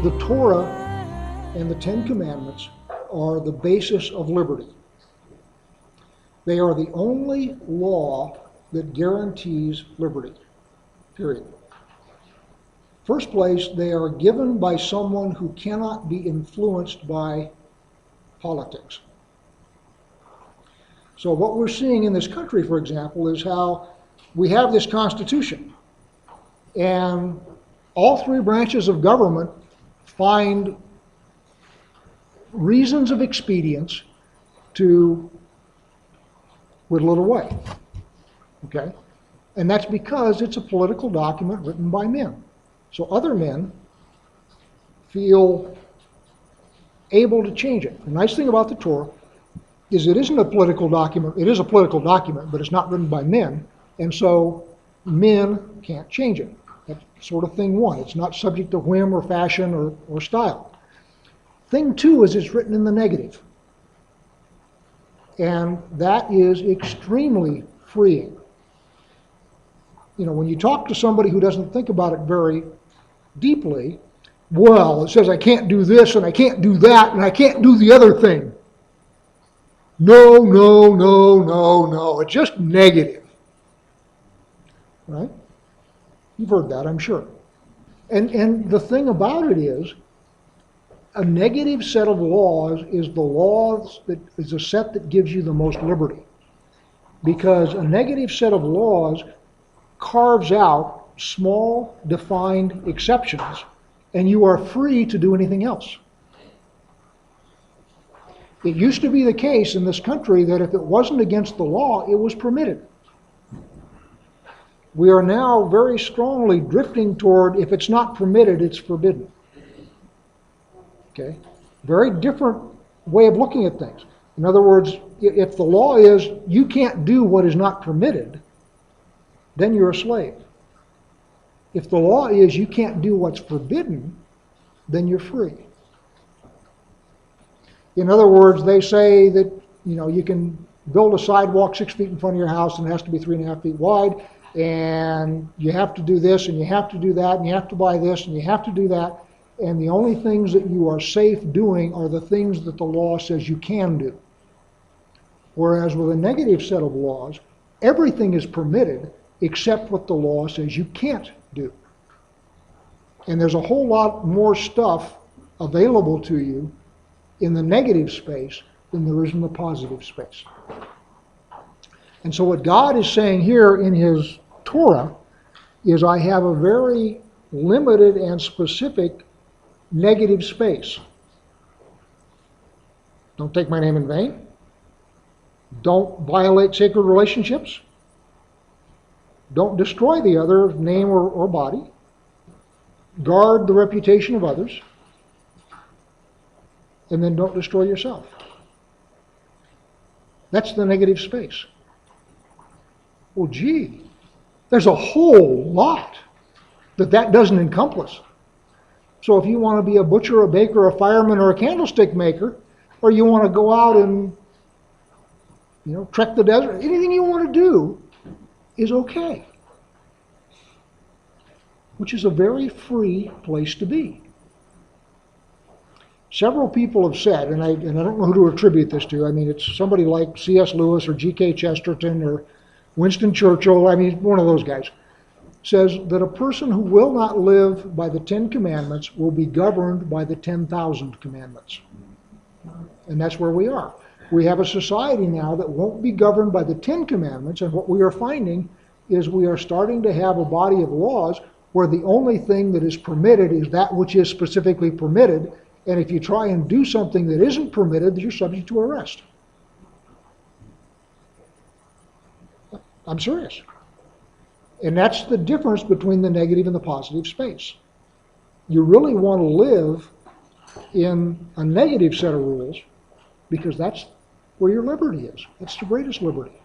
The Torah and the Ten Commandments are the basis of liberty. They are the only law that guarantees liberty, period. First place, they are given by someone who cannot be influenced by politics. So what we're seeing in this country, for example, is how we have this Constitution, and all three branches of government find reasons of expedience to whittle it away. Okay? And that's because it's a political document written by men. So other men feel able to change it. The nice thing about the Torah is it isn't a political document. It is a political document, but it's not written by men. And so men can't change it. That's sort of thing one. It's not subject to whim or fashion or style. Thing two is it's written in the negative. And that is extremely freeing. You know, when you talk to somebody who doesn't think about it very deeply, well, it says I can't do this and I can't do that and I can't do the other thing. No, no, no, no, no. It's just negative. Right? You've heard that, I'm sure. And the thing about it is, a negative set of laws is the laws that is a set that gives you the most liberty. Because a negative set of laws carves out small, defined exceptions, and you are free to do anything else. It used to be the case in this country that if it wasn't against the law, it was permitted. We are now very strongly drifting toward, if it's not permitted, it's forbidden. Okay? Very different way of looking at things. In other words, if the law is you can't do what is not permitted, then you're a slave. If the law is you can't do what's forbidden, then you're free. In other words, they say that you can build a sidewalk 6 feet in front of your house and it has to be 3.5 feet wide, and you have to do this and you have to do that and you have to buy this and you have to do that, and the only things that you are safe doing are the things that the law says you can do. Whereas with a negative set of laws, everything is permitted except what the law says you can't do. And there's a whole lot more stuff available to you in the negative space than there is in the positive space. And so what God is saying here in his Torah is I have a very limited and specific negative space. Don't take my name in vain. Don't violate sacred relationships. Don't destroy the other name or body. Guard the reputation of others. And then don't destroy yourself. That's the negative space. Well, gee, there's a whole lot that doesn't encompass. So if you want to be a butcher, a baker, a fireman, or a candlestick maker, or you want to go out and trek the desert, anything you want to do is okay. Which is a very free place to be. Several people have said, and I don't know who to attribute this to, it's somebody like C.S. Lewis or G.K. Chesterton or Winston Churchill, one of those guys, says that a person who will not live by the 10 Commandments will be governed by the 10,000 Commandments. And that's where we are. We have a society now that won't be governed by the 10 Commandments, and what we are finding is we are starting to have a body of laws where the only thing that is permitted is that which is specifically permitted, and if you try and do something that isn't permitted, you're subject to arrest. I'm serious. And that's the difference between the negative and the positive space. You really want to live in a negative set of rules because that's where your liberty is. That's the greatest liberty.